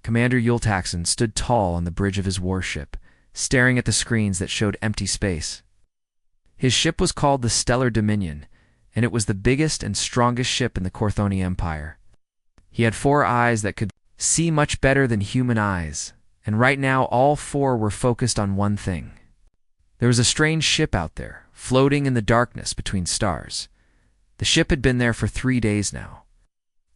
Commander Yultaxen stood tall on the bridge of his warship, staring at the screens that showed empty space. His ship was called the Stellar Dominion, and it was the biggest and strongest ship in the Korthoni Empire. He had 4 eyes that could see much better than human eyes, and right now all 4 were focused on one thing. There was a strange ship out there, floating in the darkness between stars. The ship had been there for 3 days now.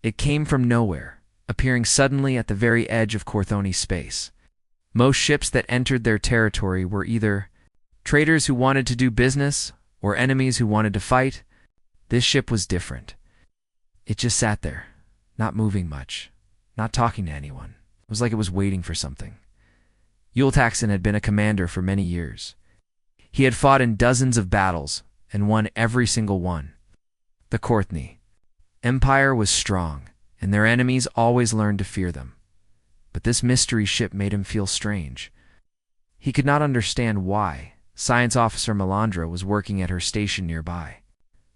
It came from nowhere, appearing suddenly at the very edge of Korthoni space. Most ships that entered their territory were either traders who wanted to do business or enemies who wanted to fight. This ship was different. It just sat there, not moving much, not talking to anyone. It was like it was waiting for something. Yultaxen had been a commander for many years. He had fought in dozens of battles and won every single one. The Korthoni Empire was strong, and their enemies always learned to fear them. But this mystery ship made him feel strange. He could not understand why Science Officer Melandra was working at her station nearby.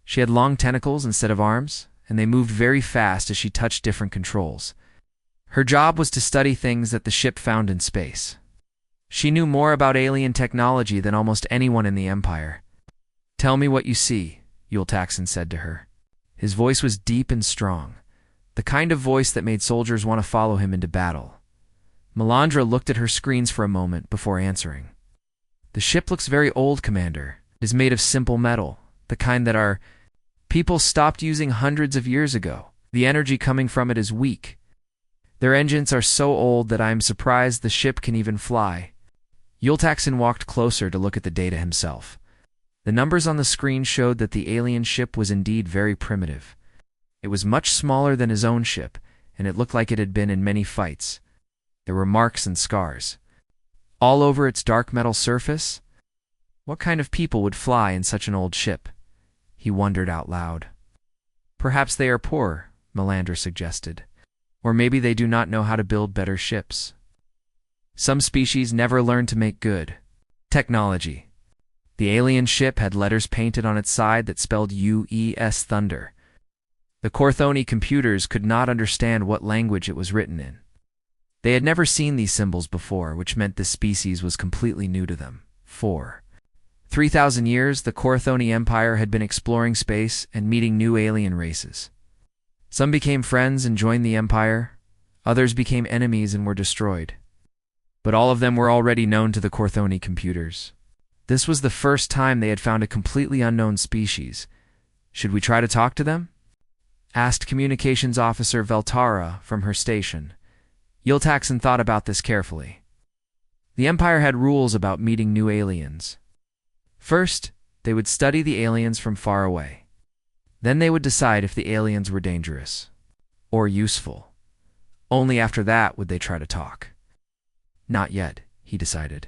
She had long tentacles instead of arms, and they moved very fast as she touched different controls. Her job was to study things that the ship found in space. She knew more about alien technology than almost anyone in the Empire. "Tell me what you see," Yultaxen said to her. His voice was deep and strong, the kind of voice that made soldiers want to follow him into battle. Melandra looked at her screens for a moment before answering. "The ship looks very old, Commander. It is made of simple metal, the kind that our people stopped using hundreds of years ago. The energy coming from it is weak. Their engines are so old that I am surprised the ship can even fly." Yultaxen walked closer to look at the data himself. The numbers on the screen showed that the alien ship was indeed very primitive. It was much smaller than his own ship, and it looked like it had been in many fights. There were marks and scars all over its dark metal surface. What kind of people would fly in such an old ship? He wondered out loud. "Perhaps they are poor," Melandra suggested. "Or maybe they do not know how to build better ships. Some species never learn to make good technology." The alien ship had letters painted on its side that spelled U-E-S Thunder. The Korthoni computers could not understand what language it was written in. They had never seen these symbols before, which meant this species was completely new to them. For 3,000 years, the Korthoni Empire had been exploring space and meeting new alien races. Some became friends and joined the Empire. Others became enemies and were destroyed. But all of them were already known to the Korthoni computers. This was the first time they had found a completely unknown species. "Should we try to talk to them?" asked Communications Officer Veltara from her station. Yultaxen thought about this carefully. The Empire had rules about meeting new aliens. First, they would study the aliens from far away. Then they would decide if the aliens were dangerous or useful. Only after that would they try to talk. Not yet, he decided.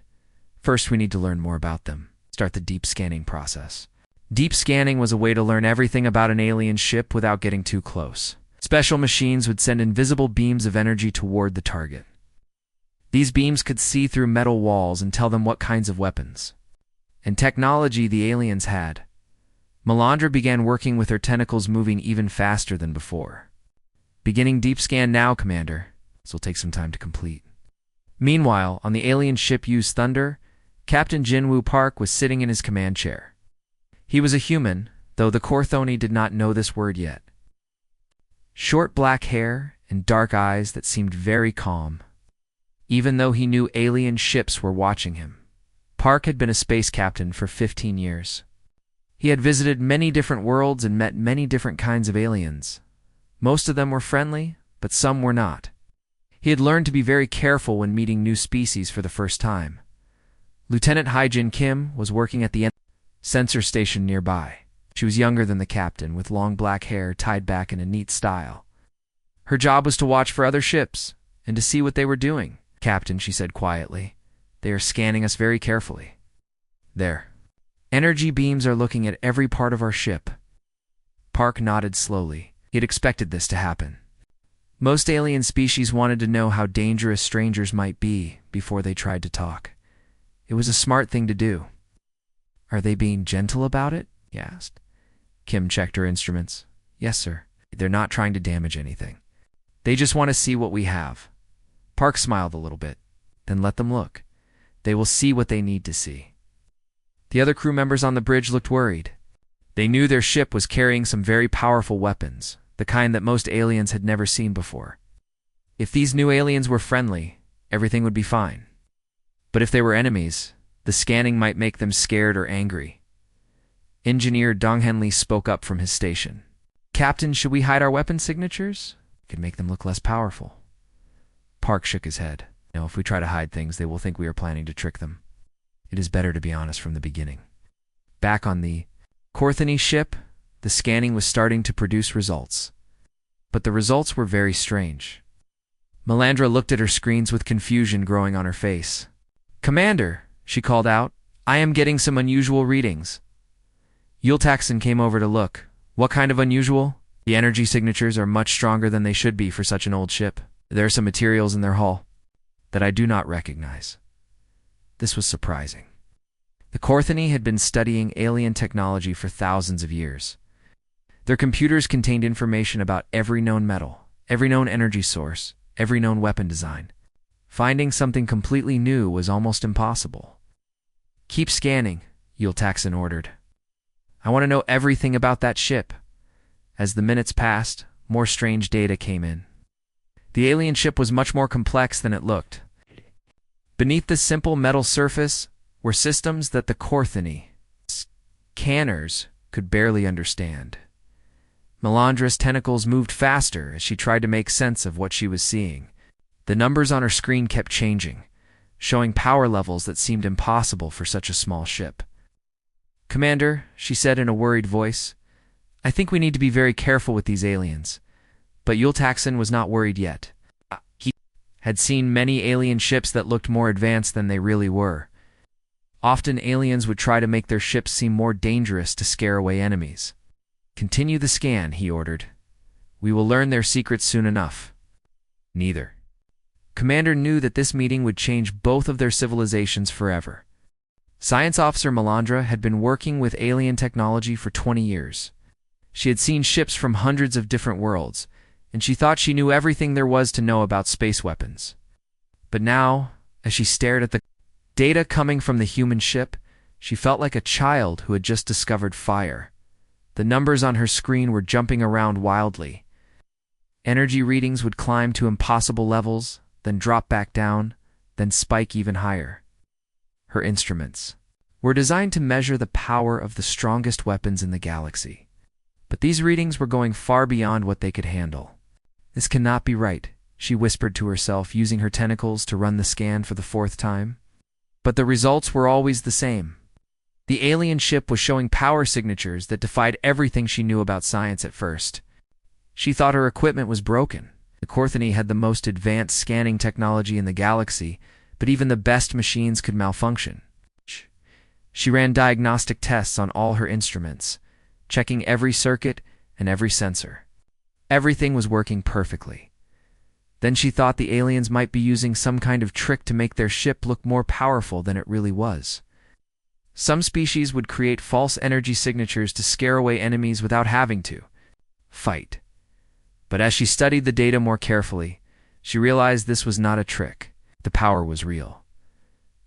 First, we need to learn more about them. Start the deep scanning process. Deep scanning was a way to learn everything about an alien ship without getting too close. Special machines would send invisible beams of energy toward the target. These beams could see through metal walls and tell them what kinds of weapons and technology the aliens had. Melandra began working with her tentacles moving even faster than before. "Beginning deep scan now, Commander. This will take some time to complete." Meanwhile, on the alien ship used Thunder, Captain Jinwoo Park was sitting in his command chair. He was a human, though the Korthoni did not know this word yet. Short black hair and dark eyes that seemed very calm. Even though he knew alien ships were watching him, Park had been a space captain for 15 years. He had visited many different worlds and met many different kinds of aliens. Most of them were friendly, but some were not. He had learned to be very careful when meeting new species for the first time. Lieutenant Haijin Kim was working at the sensor station nearby. She was younger than the captain, with long black hair tied back in a neat style. Her job was to watch for other ships and to see what they were doing. "Captain," she said quietly, "they are scanning us very carefully. There. Energy beams are looking at every part of our ship." Park nodded slowly. He had expected this to happen. Most alien species wanted to know how dangerous strangers might be before they tried to talk. It was a smart thing to do. "Are they being gentle about it?" he asked. Kim checked her instruments. "Yes, sir. They're not trying to damage anything. They just want to see what we have." Park smiled a little bit. Then let them look. They will see what they need to see. The other crew members on the bridge looked worried. They knew their ship was carrying some very powerful weapons, the kind that most aliens had never seen before. If these new aliens were friendly, everything would be fine. But if they were enemies, the scanning might make them scared or angry. Engineer Dong Henley spoke up from his station. Captain, should we hide our weapon signatures? It could make them look less powerful. Park shook his head. No, if we try to hide things, they will think we are planning to trick them. It is better to be honest from the beginning. Back on the Korthany ship, the scanning was starting to produce results. But the results were very strange. Melandra looked at her screens with confusion growing on her face. Commander, she called out, I am getting some unusual readings. Yultaxon came over to look. What kind of unusual? The energy signatures are much stronger than they should be for such an old ship. There are some materials in their hull that I do not recognize. This was surprising. The Korthany had been studying alien technology for thousands of years. Their computers contained information about every known metal, every known energy source, every known weapon design. Finding something completely new was almost impossible. Keep scanning, Yultaxon ordered. I want to know everything about that ship. As the minutes passed, more strange data came in. The alien ship was much more complex than it looked. Beneath the simple metal surface were systems that the Korthany scanners could barely understand. Melandra's tentacles moved faster as she tried to make sense of what she was seeing. The numbers on her screen kept changing, showing power levels that seemed impossible for such a small ship. Commander, she said in a worried voice, I think we need to be very careful with these aliens. But Yultaxon was not worried yet. He had seen many alien ships that looked more advanced than they really were. Often aliens would try to make their ships seem more dangerous to scare away enemies. Continue the scan, he ordered. We will learn their secrets soon enough. Neither. Commander knew that this meeting would change both of their civilizations forever. Science Officer Melandra had been working with alien technology for 20 years. She had seen ships from hundreds of different worlds, and she thought she knew everything there was to know about space weapons. But now, as she stared at the data coming from the human ship, she felt like a child who had just discovered fire. The numbers on her screen were jumping around wildly. Energy readings would climb to impossible levels, then drop back down, then spike even higher. Her instruments were designed to measure the power of the strongest weapons in the galaxy. But these readings were going far beyond what they could handle. This cannot be right, she whispered to herself, using her tentacles to run the scan for the 4th time. But the results were always the same. The alien ship was showing power signatures that defied everything she knew about science at first. She thought her equipment was broken. The Korthany had the most advanced scanning technology in the galaxy, but even the best machines could malfunction. She ran diagnostic tests on all her instruments, checking every circuit and every sensor. Everything was working perfectly. Then she thought the aliens might be using some kind of trick to make their ship look more powerful than it really was. Some species would create false energy signatures to scare away enemies without having to fight. But as she studied the data more carefully, she realized this was not a trick. The power was real.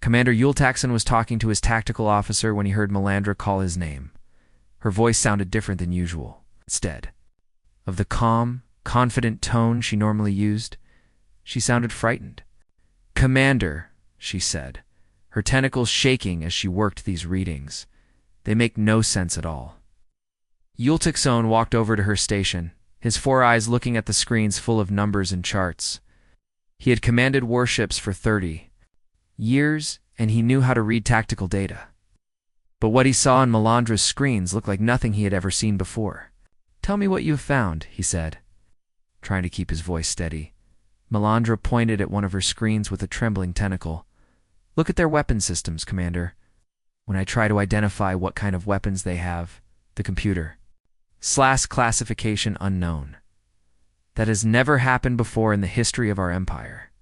Commander Yultaxon was talking to his tactical officer when he heard Melandra call his name. Her voice sounded different than usual. Instead of the calm, confident tone she normally used, she sounded frightened. Commander, she said, her tentacles shaking as she worked these readings. They make no sense at all. Yultaxon walked over to her station, his 4 eyes looking at the screens full of numbers and charts. He had commanded warships for 30 years, and he knew how to read tactical data. But what he saw on Melandra's screens looked like nothing he had ever seen before. Tell me what you have found, he said, trying to keep his voice steady. Melandra pointed at one of her screens with a trembling tentacle. Look at their weapon systems, Commander. When I try to identify what kind of weapons they have, the computer / classification unknown. That has never happened before in the history of our empire.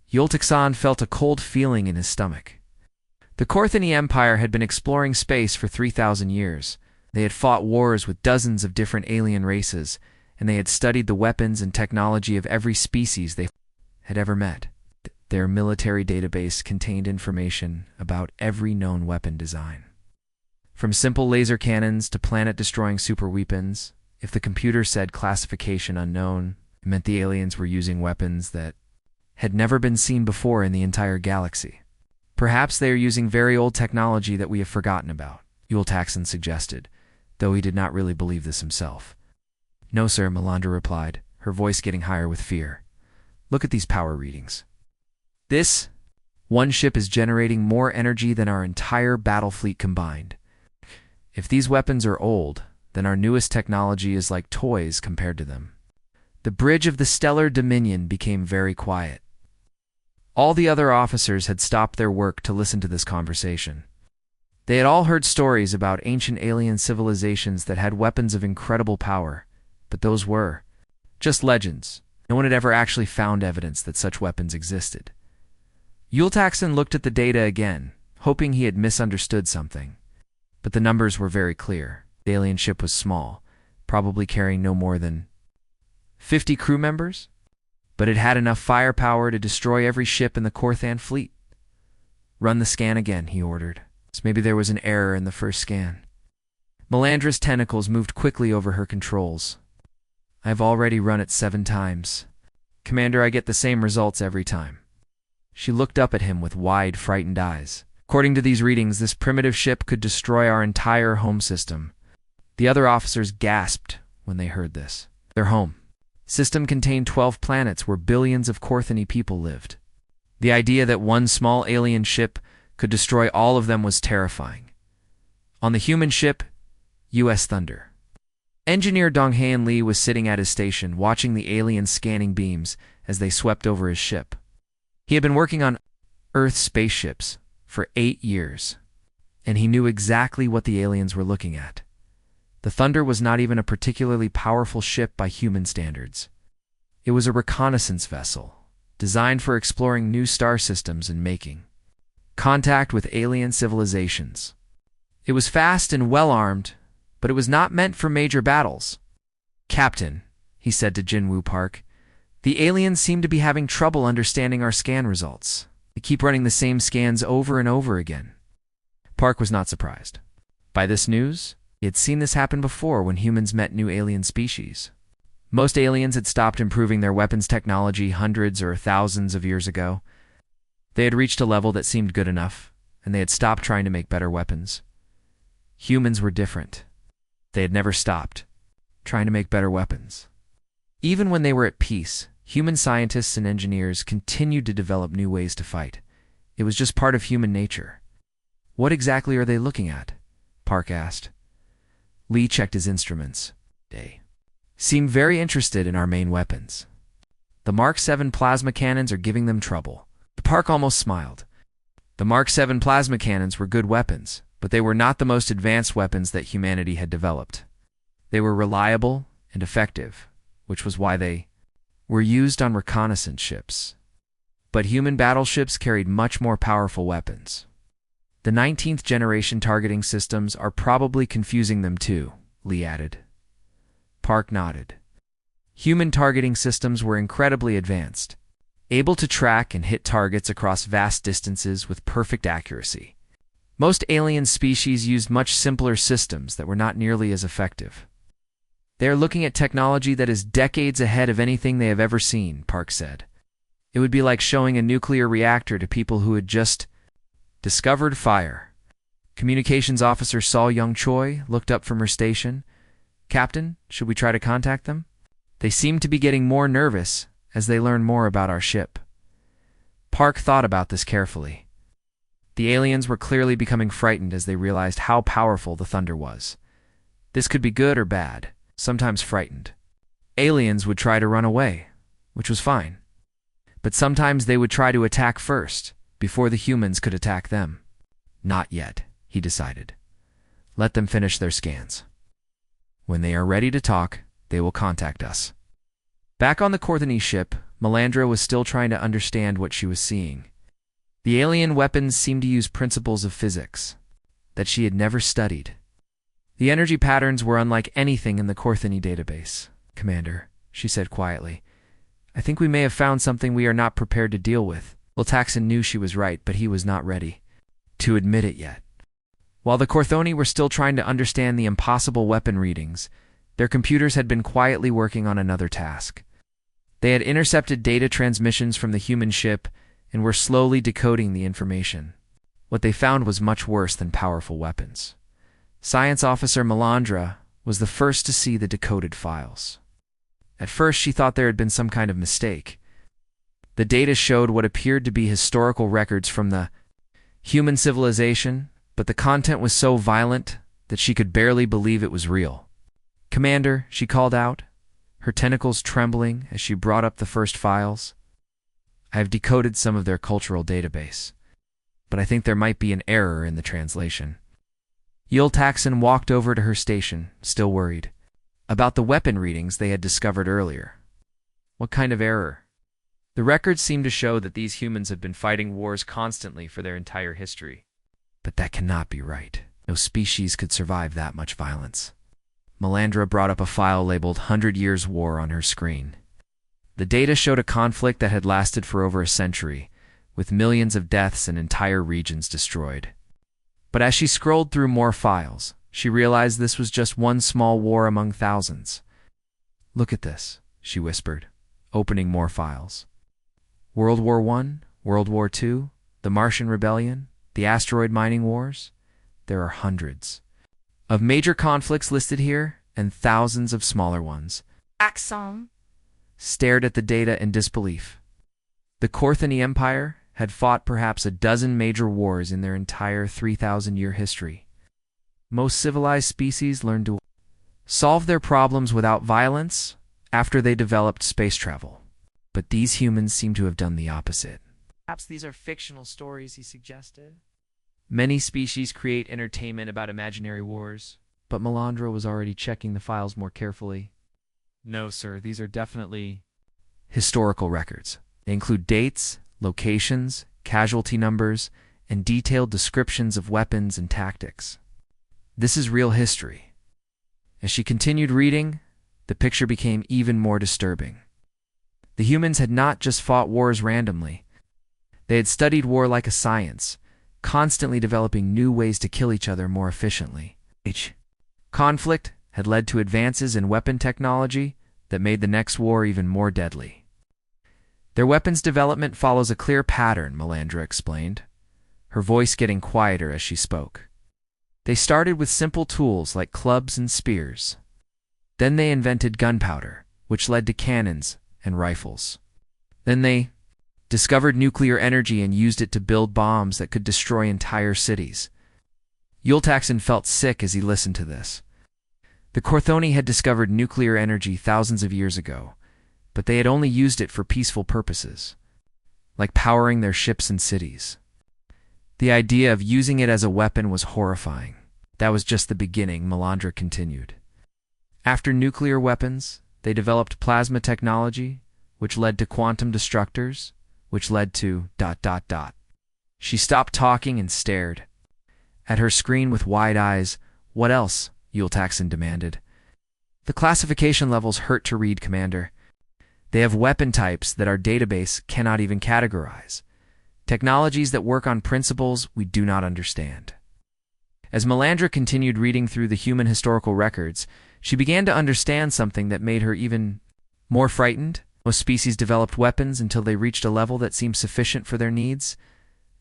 Yultaxon felt a cold feeling in his stomach. The Korthany Empire had been exploring space for 3,000 years. They had fought wars with dozens of different alien races, and they had studied the weapons and technology of every species they had ever met. Their military database contained information about every known weapon design. From simple laser cannons to planet-destroying superweapons, if the computer said classification unknown, it meant the aliens were using weapons that had never been seen before in the entire galaxy. Perhaps they are using very old technology that we have forgotten about, Yultaxon suggested, though he did not really believe this himself. No, sir, Melandra replied, her voice getting higher with fear. Look at these power readings. This one ship is generating more energy than our entire battle fleet combined. If these weapons are old, then our newest technology is like toys compared to them. The bridge of the Stellar Dominion became very quiet. All the other officers had stopped their work to listen to this conversation. They had all heard stories about ancient alien civilizations that had weapons of incredible power, but those were just legends. No one had ever actually found evidence that such weapons existed. Yultaxon looked at the data again, hoping he had misunderstood something. But the numbers were very clear. The alien ship was small, probably carrying no more than 50 crew members, but it had enough firepower to destroy every ship in the Korthan fleet. Run the scan again, he ordered. So maybe there was an error in the first scan. Melandra's tentacles moved quickly over her controls. I've already run it 7 times. Commander, I get the same results every time. She looked up at him with wide, frightened eyes. According to these readings, this primitive ship could destroy our entire home system. The other officers gasped when they heard this. Their home system contained 12 planets where billions of Korthani people lived. The idea that one small alien ship could destroy all of them was terrifying. On the human ship, U.S. Thunder. Engineer Donghaen Lee was sitting at his station, watching the alien scanning beams as they swept over his ship. He had been working on Earth spaceships for 8 years, and he knew exactly what the aliens were looking at. The Thunder was not even a particularly powerful ship by human standards. It was a reconnaissance vessel, designed for exploring new star systems and making contact with alien civilizations. It was fast and well-armed, but it was not meant for major battles. Captain, he said to Jinwoo Park, the aliens seem to be having trouble understanding our scan results. They keep running the same scans over and over again. Park was not surprised by this news. He had seen this happen before when humans met new alien species. Most aliens had stopped improving their weapons technology hundreds or thousands of years ago. They had reached a level that seemed good enough, and they had stopped trying to make better weapons. Humans were different. They had never stopped trying to make better weapons. Even when they were at peace, human scientists and engineers continued to develop new ways to fight. It was just part of human nature. What exactly are they looking at? Park asked. Lee checked his instruments. They seem very interested in our main weapons. The Mark 7 plasma cannons are giving them trouble. Park almost smiled. The Mark 7 plasma cannons were good weapons, but they were not the most advanced weapons that humanity had developed. They were reliable and effective, which was why they were used on reconnaissance ships. But human battleships carried much more powerful weapons. The 19th generation targeting systems are probably confusing them too, Lee added. Park nodded. Human targeting systems were incredibly advanced, able to track and hit targets across vast distances with perfect accuracy. Most alien species used much simpler systems that were not nearly as effective. They are looking at technology that is decades ahead of anything they have ever seen, Park said. It would be like showing a nuclear reactor to people who had just discovered fire. Communications officer Saul Young Choi looked up from her station. Captain, should we try to contact them? They seem to be getting more nervous as they learn more about our ship. Park thought about this carefully. The aliens were clearly becoming frightened as they realized how powerful the Thunder was. This could be good or bad, sometimes frightened. Aliens would try to run away, which was fine. But sometimes they would try to attack first, before the humans could attack them. Not yet, he decided. Let them finish their scans. When they are ready to talk, they will contact us. Back on the Korthani ship, Melandra was still trying to understand what she was seeing. The alien weapons seemed to use principles of physics that she had never studied. The energy patterns were unlike anything in the Korthani database. Commander, she said quietly, I think we may have found something we are not prepared to deal with. Yultaxen knew she was right, but he was not ready to admit it yet. While the Corthoni were still trying to understand the impossible weapon readings, their computers had been quietly working on another task. They had intercepted data transmissions from the human ship and were slowly decoding the information. What they found was much worse than powerful weapons. Science Officer Melandra was the first to see the decoded files. At first, she thought there had been some kind of mistake. The data showed what appeared to be historical records from the human civilization, but the content was so violent that she could barely believe it was real. "Commander," she called out, her tentacles trembling as she brought up the first files. "I have decoded some of their cultural database, but I think there might be an error in the translation." Yultaxen walked over to her station, still worried about the weapon readings they had discovered earlier. What kind of error? The records seemed to show that these humans have been fighting wars constantly for their entire history. But that cannot be right. No species could survive that much violence. Melandra brought up a file labeled 100 Years War on her screen. The data showed a conflict that had lasted for over a century, with millions of deaths and entire regions destroyed. But as she scrolled through more files, she realized this was just one small war among thousands. "Look at this," she whispered, opening more files. "World War I, World War II, the Martian Rebellion, the asteroid mining wars. There are hundreds of major conflicts listed here, and thousands of smaller ones." Axon Stared at the data in disbelief. The Corthony Empire had fought perhaps a dozen major wars in their entire 3,000-year history. Most civilized species learned to solve their problems without violence after they developed space travel. But these humans seem to have done the opposite. Perhaps these are fictional stories, he suggested. Many species create entertainment about imaginary wars, but Melandra was already checking the files more carefully. "No, sir, these are definitely historical records. They include dates, locations, casualty numbers, and detailed descriptions of weapons and tactics. This is real history." As she continued reading, the picture became even more disturbing. The humans had not just fought wars randomly. They had studied war like a science, constantly developing new ways to kill each other more efficiently. Each conflict had led to advances in weapon technology that made the next war even more deadly. "Their weapons development follows a clear pattern," Melandra explained, her voice getting quieter as she spoke. "They started with simple tools like clubs and spears. Then they invented gunpowder, which led to cannons and rifles. Then they discovered nuclear energy and used it to build bombs that could destroy entire cities." Yultaxen felt sick as he listened to this. The Corthoni had discovered nuclear energy thousands of years ago, but they had only used it for peaceful purposes, like powering their ships and cities. The idea of using it as a weapon was horrifying. That was just the beginning, Melandra continued. After nuclear weapons, they developed plasma technology, which led to quantum destructors, which led to ... She stopped talking and stared at her screen with wide eyes. "What else?" Yultaxen demanded. "The classification levels hurt to read, Commander. They have weapon types that our database cannot even categorize. Technologies that work on principles we do not understand." As Melandra continued reading through the human historical records, she began to understand something that made her even more frightened. Most species developed weapons until they reached a level that seemed sufficient for their needs,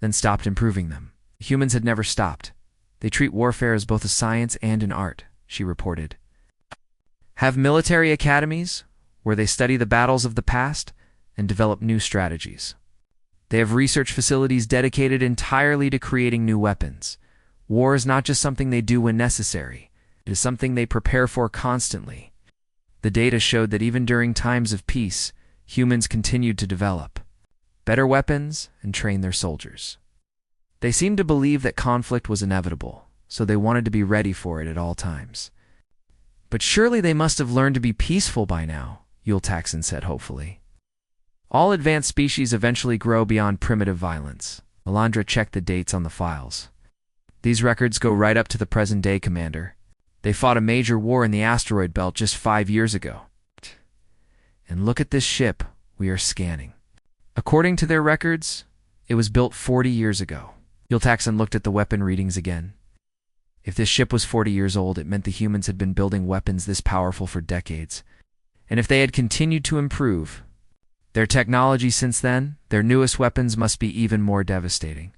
then stopped improving them. Humans had never stopped. They treat warfare as both a science and an art, she reported. Have military academies where they study the battles of the past and develop new strategies. They have research facilities dedicated entirely to creating new weapons. War is not just something they do when necessary. It is something they prepare for constantly. The data showed that even during times of peace, humans continued to develop better weapons and train their soldiers. They seemed to believe that conflict was inevitable, so they wanted to be ready for it at all times. "But surely they must have learned to be peaceful by now," Yultaxen said hopefully. "All advanced species eventually grow beyond primitive violence." Melandra checked the dates on the files. "These records go right up to the present day, Commander. They fought a major war in the asteroid belt just 5 years ago. And look at this ship we are scanning. According to their records, It was built 40 years ago. Yultaxen looked at the weapon readings again. If this ship was 40 years old, it meant the humans had been building weapons this powerful for decades. And if they had continued to improve their technology since then, their newest weapons must be even more devastating.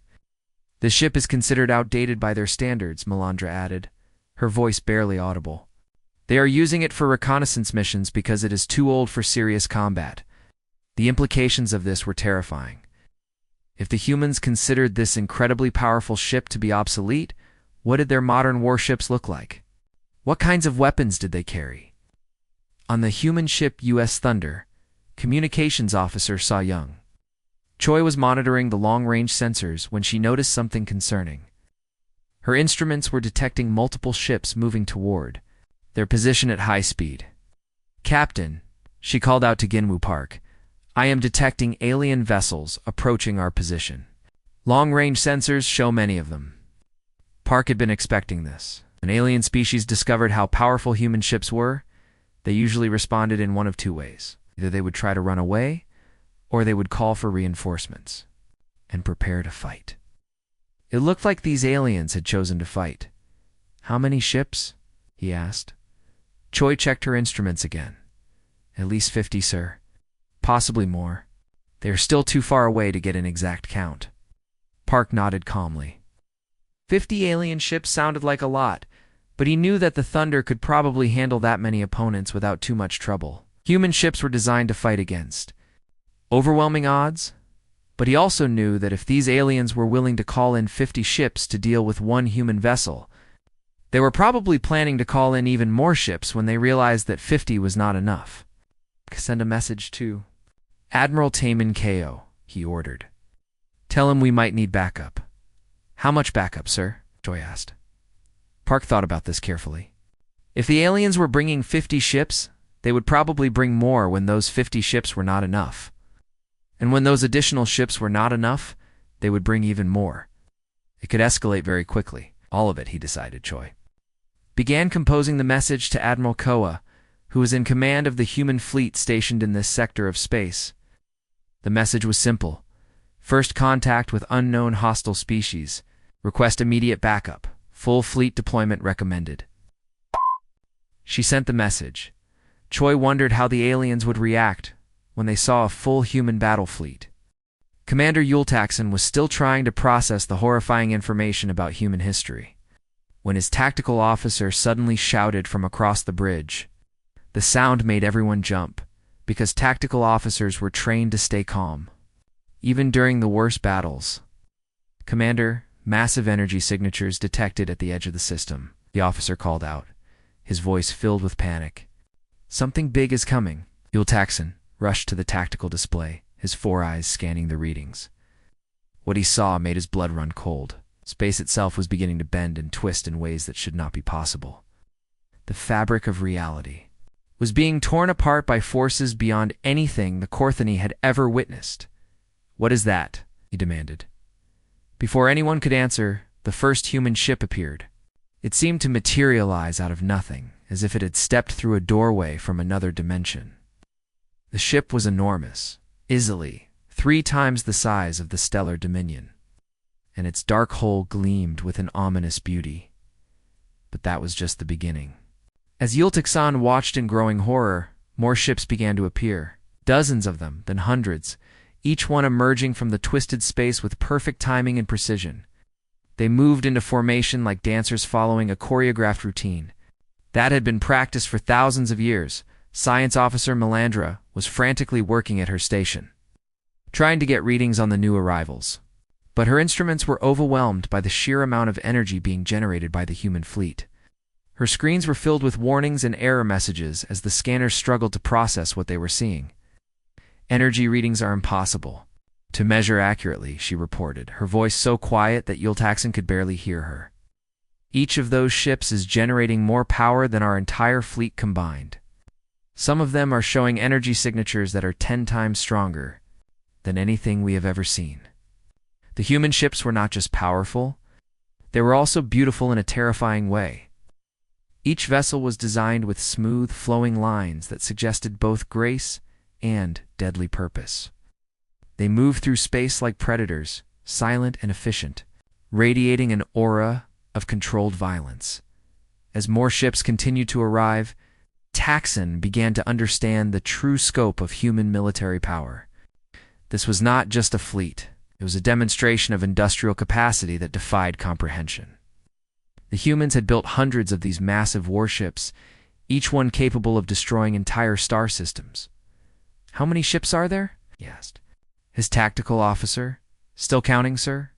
The ship is considered outdated by their standards, Melandra added, her voice barely audible. They are using it for reconnaissance missions because it is too old for serious combat. The implications of this were terrifying. If the humans considered this incredibly powerful ship to be obsolete, what did their modern warships look like? What kinds of weapons did they carry? On the human ship U.S. Thunder, communications officer Sa Young. Choi was monitoring the long-range sensors when she noticed something concerning. Her instruments were detecting multiple ships moving toward their position at high speed. "Captain," she called out to Ginwoo Park, "I am detecting alien vessels approaching our position. Long-range sensors show many of them." Park had been expecting this. When alien species discovered how powerful human ships were, they usually responded in one of two ways. Either they would try to run away, or they would call for reinforcements and prepare to fight. It looked like these aliens had chosen to fight. "How many ships?" he asked. Choi checked her instruments again. "At least 50, sir. Possibly more. They are still too far away to get an exact count." Park nodded calmly. 50 alien ships sounded like a lot, but he knew that the Thunder could probably handle that many opponents without too much trouble. Human ships were designed to fight against overwhelming odds, but he also knew that if these aliens were willing to call in 50 ships to deal with one human vessel, they were probably planning to call in even more ships when they realized that 50 was not enough. "Send a message to Admiral Taemin Ko," he ordered. "Tell him we might need backup." "How much backup, sir?" Choi asked. Park thought about this carefully. If the aliens were bringing 50 ships, they would probably bring more when those 50 ships were not enough. And when those additional ships were not enough, they would bring even more. It could escalate very quickly. All of it, he decided, Choi began composing the message to Admiral Koa, who was in command of the human fleet stationed in this sector of space. The message was simple. First contact with unknown hostile species. Request immediate backup. Full fleet deployment recommended. She sent the message. Choi wondered how the aliens would react when they saw a full human battle fleet. Commander Yultaxen was still trying to process the horrifying information about human history when his tactical officer suddenly shouted from across the bridge. The sound made everyone jump, because tactical officers were trained to stay calm, even during the worst battles. "Commander, massive energy signatures detected at the edge of the system," the officer called out, his voice filled with panic. "Something big is coming." Yultaxen rushed to the tactical display, his 4 eyes scanning the readings. What he saw made his blood run cold. Space itself was beginning to bend and twist in ways that should not be possible. The fabric of reality was being torn apart by forces beyond anything the Korthani had ever witnessed. "What is that?" he demanded. Before anyone could answer, the first human ship appeared. It seemed to materialize out of nothing, as if it had stepped through a doorway from another dimension. The ship was enormous, easily 3 times the size of the stellar dominion, and its dark hull gleamed with an ominous beauty. But that was just the beginning. As Yultaxen watched in growing horror, more ships began to appear, dozens of them, then hundreds, each one emerging from the twisted space with perfect timing and precision. They moved into formation like dancers following a choreographed routine that had been practiced for thousands of years. Science Officer Melandra was frantically working at her station, trying to get readings on the new arrivals. But her instruments were overwhelmed by the sheer amount of energy being generated by the human fleet. Her screens were filled with warnings and error messages as the scanners struggled to process what they were seeing. "Energy readings are impossible to measure accurately," she reported, her voice so quiet that Yultaxen could barely hear her. "Each of those ships is generating more power than our entire fleet combined. Some of them are showing energy signatures that are 10 times stronger than anything we have ever seen." The human ships were not just powerful, they were also beautiful in a terrifying way. Each vessel was designed with smooth, flowing lines that suggested both grace and deadly purpose. They moved through space like predators, silent and efficient, radiating an aura of controlled violence. As more ships continued to arrive, Taxon began to understand the true scope of human military power. This was not just a fleet. It was a demonstration of industrial capacity that defied comprehension. The humans had built hundreds of these massive warships, each one capable of destroying entire star systems. "How many ships are there?" he asked. His tactical officer, "Still counting, sir?"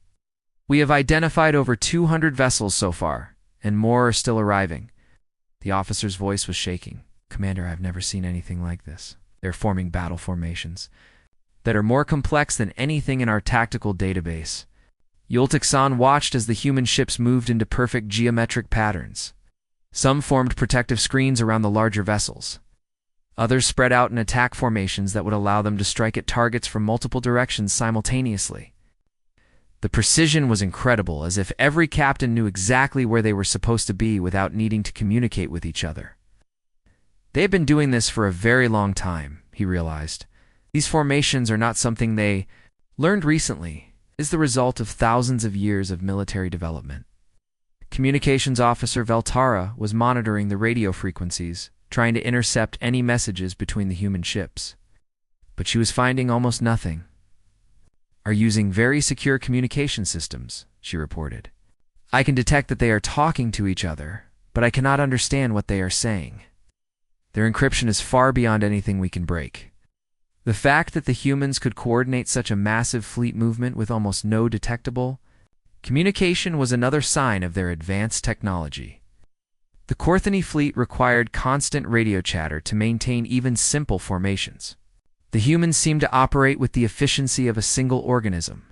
"We have identified over 200 vessels so far, and more are still arriving." The officer's voice was shaking. "Commander, I've never seen anything like this. They're forming battle formations that are more complex than anything in our tactical database." Yultixan watched as the human ships moved into perfect geometric patterns. Some formed protective screens around the larger vessels. Others spread out in attack formations that would allow them to strike at targets from multiple directions simultaneously. The precision was incredible, as if every captain knew exactly where they were supposed to be without needing to communicate with each other. They had been doing this for a very long time, he realized. These formations are not something they learned recently. It is the result of thousands of years of military development. Communications Officer Veltara was monitoring the radio frequencies, trying to intercept any messages between the human ships. But she was finding almost nothing. "Are using very secure communication systems," she reported. "I can detect that they are talking to each other, but I cannot understand what they are saying. Their encryption is far beyond anything we can break." The fact that the humans could coordinate such a massive fleet movement with almost no detectable communication was another sign of their advanced technology. The Corthany fleet required constant radio chatter to maintain even simple formations. The humans seemed to operate with the efficiency of a single organism.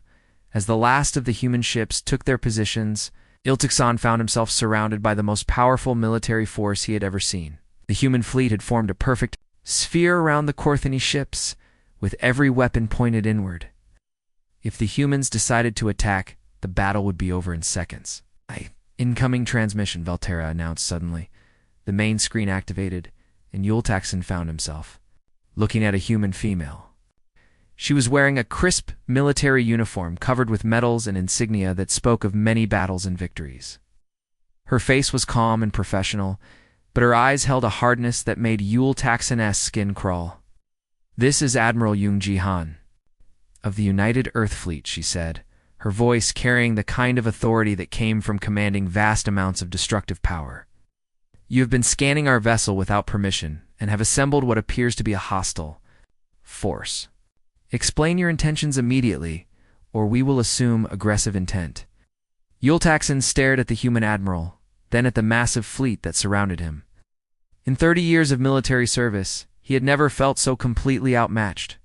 As the last of the human ships took their positions, Yultixan found himself surrounded by the most powerful military force he had ever seen. The human fleet had formed a perfect sphere around the Corthany ships, with every weapon pointed inward. If the humans decided to attack, the battle would be over in seconds. "Incoming transmission," Veltara announced suddenly. The main screen activated, and Yultaxon found himself looking at a human female. She was wearing a crisp military uniform covered with medals and insignia that spoke of many battles and victories. Her face was calm and professional, but her eyes held a hardness that made Yultaxon's skin crawl. "This is Admiral Young-ji Han of the United Earth Fleet," she said, her voice carrying the kind of authority that came from commanding vast amounts of destructive power. "You have been scanning our vessel without permission and have assembled what appears to be a hostile force. Explain your intentions immediately, or we will assume aggressive intent." Yultaxon stared at the human admiral, then at the massive fleet that surrounded him. In 30 years of military service, he had never felt so completely outmatched.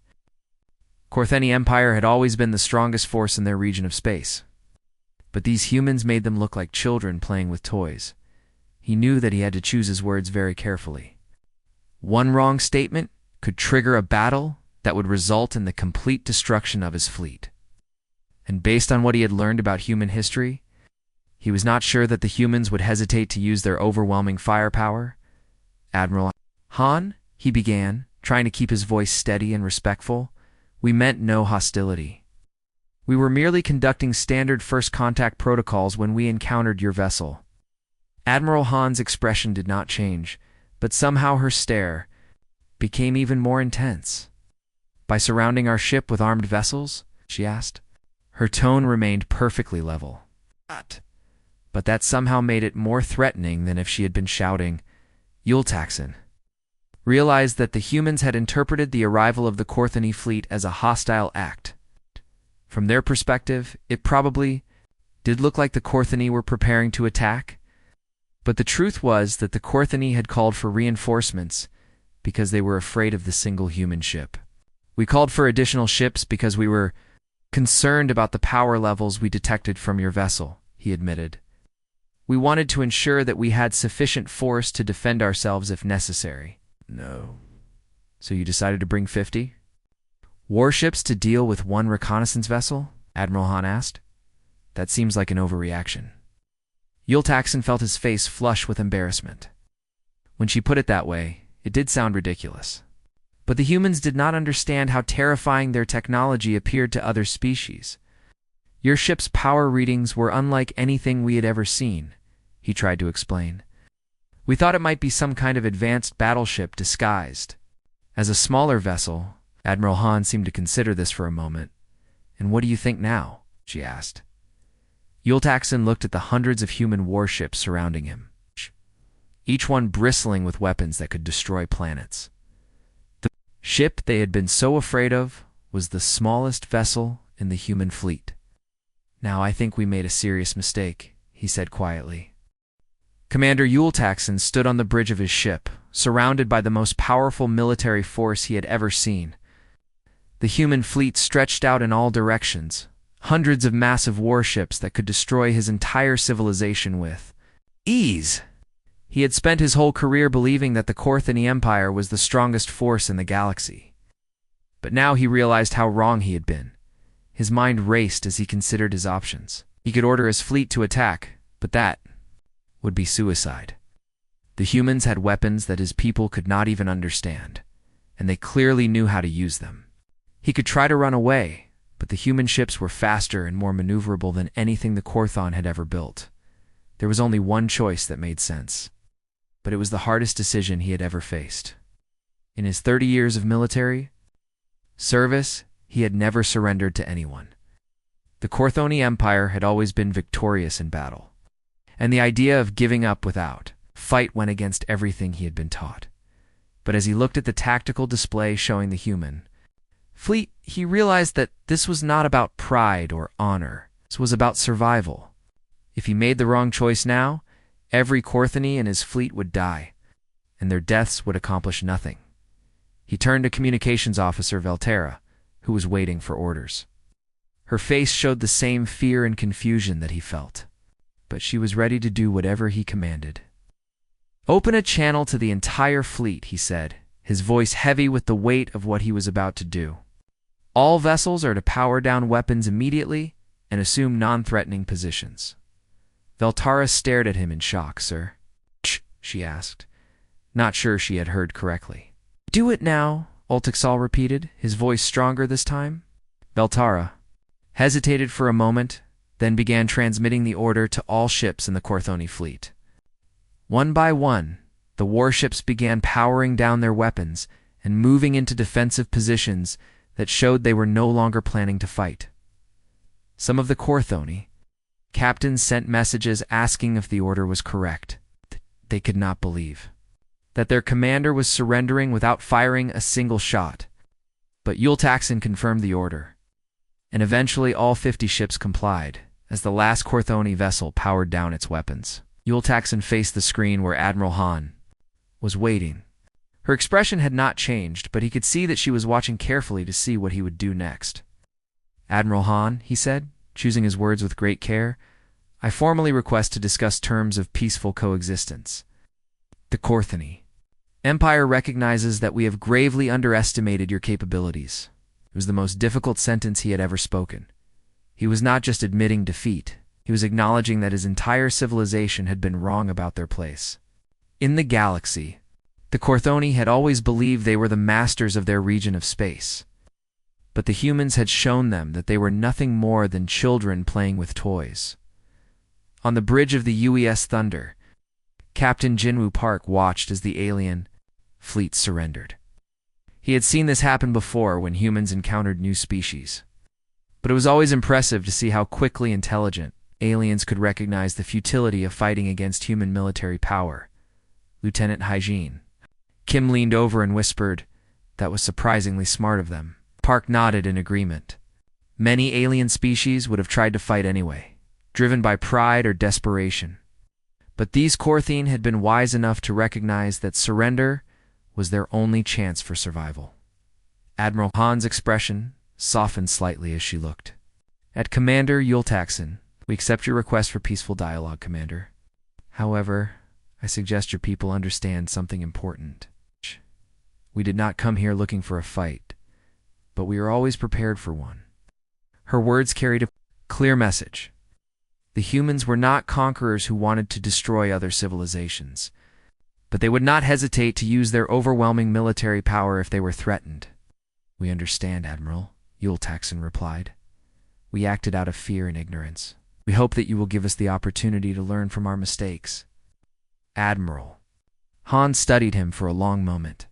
Corthany Empire had always been the strongest force in their region of space. But these humans made them look like children playing with toys. He knew that he had to choose his words very carefully. One wrong statement could trigger a battle that would result in the complete destruction of his fleet. And based on what he had learned about human history, he was not sure that the humans would hesitate to use their overwhelming firepower. "Admiral Han," he began, trying to keep his voice steady and respectful, "we meant no hostility. We were merely conducting standard first contact protocols when we encountered your vessel." Admiral Han's expression did not change, but somehow her stare became even more intense. "By surrounding our ship with armed vessels?" she asked. Her tone remained perfectly level. But that somehow made it more threatening than if she had been shouting. Yultaxon realized that the humans had interpreted the arrival of the Corthany fleet as a hostile act. From their perspective, it probably did look like the Corthany were preparing to attack, but the truth was that the Corthany had called for reinforcements because they were afraid of the single human ship. "We called for additional ships because we were concerned about the power levels we detected from your vessel," he admitted. "We wanted to ensure that we had sufficient force to defend ourselves if necessary." "No. So you decided to bring 50 warships to deal with one reconnaissance vessel?" Admiral Han asked. "That seems like an overreaction." Yultaxon felt his face flush with embarrassment. When she put it that way, it did sound ridiculous. But the humans did not understand how terrifying their technology appeared to other species. "Your ship's power readings were unlike anything we had ever seen," he tried to explain. "We thought it might be some kind of advanced battleship disguised as a smaller vessel." Admiral Han seemed to consider this for a moment. "And what do you think now?" she asked. Yultaxen looked at the hundreds of human warships surrounding him, each one bristling with weapons that could destroy planets. The ship they had been so afraid of was the smallest vessel in the human fleet. "Now I think we made a serious mistake," he said quietly. Commander Yultaxen stood on the bridge of his ship, surrounded by the most powerful military force he had ever seen. The human fleet stretched out in all directions, hundreds of massive warships that could destroy his entire civilization with ease. He had spent his whole career believing that the Korthani Empire was the strongest force in the galaxy. But now he realized how wrong he had been. His mind raced as he considered his options. He could order his fleet to attack, but that would be suicide. The humans had weapons that his people could not even understand, and they clearly knew how to use them. He could try to run away, but the human ships were faster and more maneuverable than anything the Korthon had ever built. There was only one choice that made sense, but it was the hardest decision he had ever faced. In his 30 years of military service, he had never surrendered to anyone. The Korthoni Empire had always been victorious in battle, and the idea of giving up without fight went against everything he had been taught. But as he looked at the tactical display showing the human fleet, he realized that this was not about pride or honor. This was about survival. If he made the wrong choice now, every Korthani in his fleet would die, and their deaths would accomplish nothing. He turned to Communications Officer Velterra, who was waiting for orders. Her face showed the same fear and confusion that he felt, but she was ready to do whatever he commanded. "Open a channel to the entire fleet," he said, his voice heavy with the weight of what he was about to do. "All vessels are to power down weapons immediately and assume non-threatening positions." Veltara stared at him in shock. "Sir?" she asked, not sure she had heard correctly. "Do it now," Ultixal repeated, his voice stronger this time. Veltara hesitated for a moment, then began transmitting the order to all ships in the Korthoni fleet. One by one, the warships began powering down their weapons and moving into defensive positions that showed they were no longer planning to fight. Some of the Korthoni captains sent messages asking if the order was correct. They could not believe that their commander was surrendering without firing a single shot. But Yultaxen confirmed the order, and eventually all 50 ships complied, as the last Korthoni vessel powered down its weapons. Yultaxen faced the screen where Admiral Han was waiting. Her expression had not changed, but he could see that she was watching carefully to see what he would do next. "Admiral Han," he said, choosing his words with great care, "I formally request to discuss terms of peaceful coexistence. The Korthani Empire recognizes that we have gravely underestimated your capabilities." It was the most difficult sentence he had ever spoken. He was not just admitting defeat, he was acknowledging that his entire civilization had been wrong about their place in the galaxy. The Korthoni had always believed they were the masters of their region of space, but the humans had shown them that they were nothing more than children playing with toys. On the bridge of the UES Thunder, Captain Jinwoo Park watched as the alien fleet surrendered. He had seen this happen before when humans encountered new species, but it was always impressive to see how quickly intelligent aliens could recognize the futility of fighting against human military power. Lieutenant Hygiene. Kim leaned over and whispered, "That was surprisingly smart of them." Park nodded in agreement. Many alien species would have tried to fight anyway, driven by pride or desperation. But these Korthene had been wise enough to recognize that surrender was their only chance for survival. Admiral Han's expression softened slightly as she looked at Commander Yultaxen. "We accept your request for peaceful dialogue, Commander. However, I suggest your people understand something important. We did not come here looking for a fight, but we are always prepared for one." Her words carried a clear message. The humans were not conquerors who wanted to destroy other civilizations, but they would not hesitate to use their overwhelming military power if they were threatened. "We understand, Admiral," Yultaxen replied. "We acted out of fear and ignorance. We hope that you will give us the opportunity to learn from our mistakes." "Admiral." Han studied him for a long moment.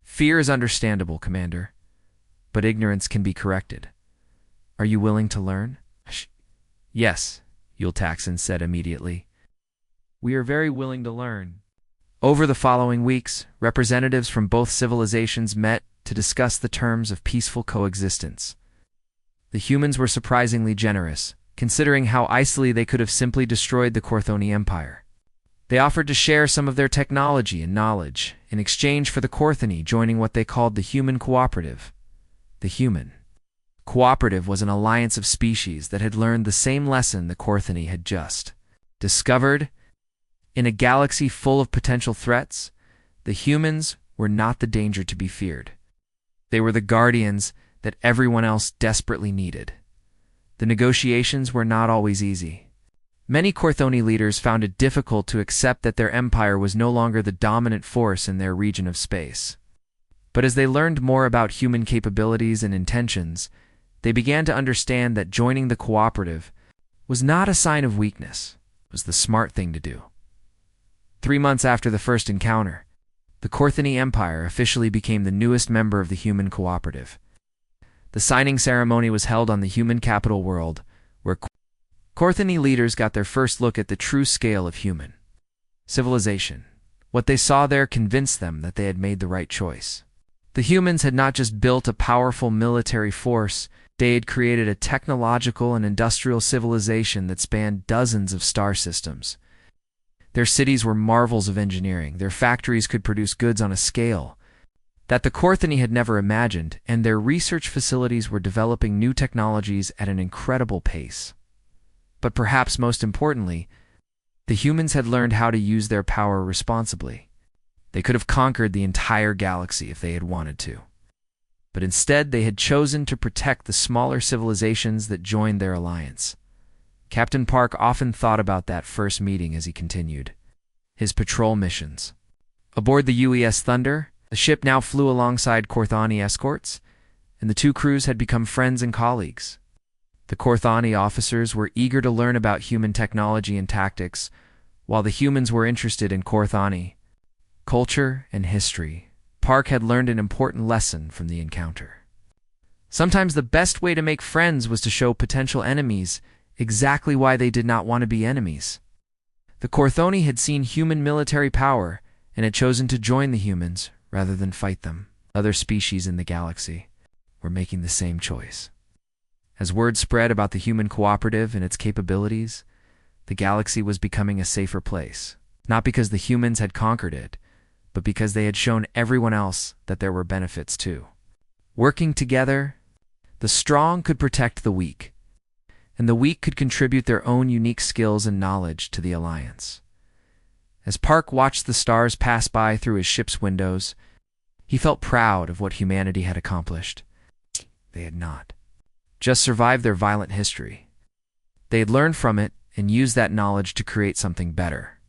"Fear is understandable, Commander, but ignorance can be corrected. Are you willing to learn?" "Yes," Yultaxen said immediately. "We are very willing to learn." Over the following weeks, representatives from both civilizations met to discuss the terms of peaceful coexistence. The humans were surprisingly generous, considering how easily they could have simply destroyed the Korthoni Empire. They offered to share some of their technology and knowledge in exchange for the Korthoni joining what they called the Human Cooperative. The Human Cooperative was an alliance of species that had learned the same lesson the Korthoni had just discovered. In a galaxy full of potential threats, the humans were not the danger to be feared. They were the guardians that everyone else desperately needed. The negotiations were not always easy. Many Korthoni leaders found it difficult to accept that their empire was no longer the dominant force in their region of space. But as they learned more about human capabilities and intentions, they began to understand that joining the cooperative was not a sign of weakness. It was the smart thing to do. 3 months after the first encounter, the Korthoni Empire officially became the newest member of the Human Cooperative. The signing ceremony was held on the human capital world, where Korthoni leaders got their first look at the true scale of human civilization. What they saw there convinced them that they had made the right choice. The humans had not just built a powerful military force, they had created a technological and industrial civilization that spanned dozens of star systems. Their cities were marvels of engineering, their factories could produce goods on a scale that the Korthoni had never imagined, and their research facilities were developing new technologies at an incredible pace. But perhaps most importantly, the humans had learned how to use their power responsibly. They could have conquered the entire galaxy if they had wanted to. But instead, they had chosen to protect the smaller civilizations that joined their alliance. Captain Park often thought about that first meeting as he continued his patrol missions. Aboard the UES Thunder, the ship now flew alongside Korthani escorts, and the two crews had become friends and colleagues. The Korthani officers were eager to learn about human technology and tactics, while the humans were interested in Korthani culture and history. Park had learned an important lesson from the encounter. Sometimes the best way to make friends was to show potential enemies exactly why they did not want to be enemies. The Korthoni had seen human military power and had chosen to join the humans rather than fight them. Other species in the galaxy were making the same choice. As word spread about the human cooperative and its capabilities, the galaxy was becoming a safer place, not because the humans had conquered it, but because they had shown everyone else that there were benefits too. Working together, the strong could protect the weak, and the weak could contribute their own unique skills and knowledge to the alliance. As Park watched the stars pass by through his ship's windows, he felt proud of what humanity had accomplished. They had not just survived their violent history. They had learned from it and used that knowledge to create something better.